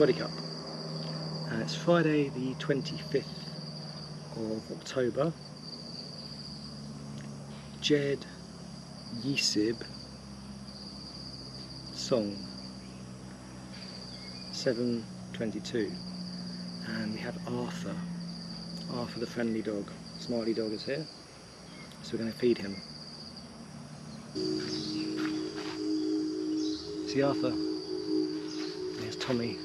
Sweaty Cup. It's Friday the 25th of October. Jed Yisib song 7:22, and we have Arthur the friendly dog. Smiley dog is here, so we're going to feed him. See Arthur? There's Tommy.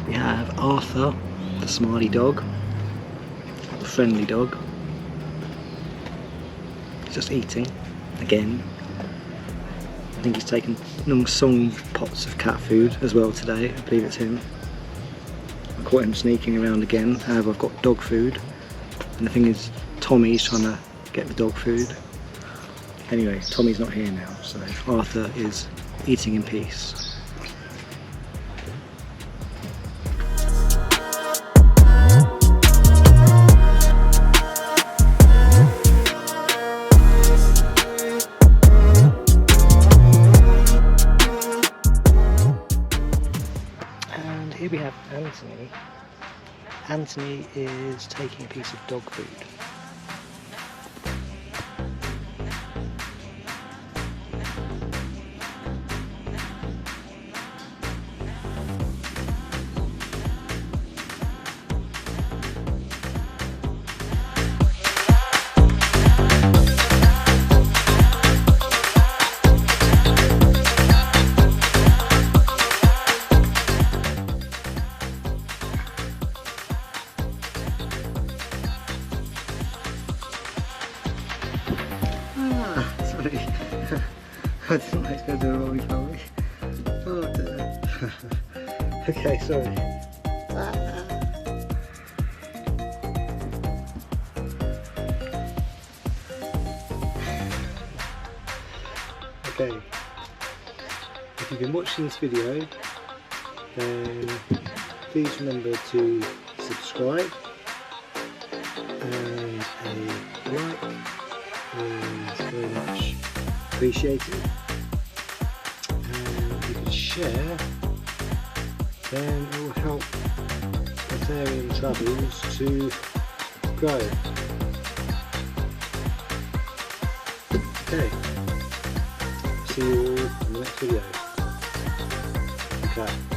We have Arthur, the smiley dog, the friendly dog. He's just eating again. I think he's taken some pots of cat food as well today. I believe it's him. I caught him sneaking around again. However, I've got dog food, and the thing is, Tommy's trying to get the dog food. Anyway, Tommy's not here now, so Arthur is eating in peace. And here we have Anthony. Anthony is taking a piece of dog food. I didn't like to go do a rolling family. Oh dear. Okay, sorry. Okay, if you've been watching this video, then please remember to subscribe, and a like is very much appreciated, and if you can share, then it will help Breatharian travels to grow. Okay, see you all in the next video. Okay.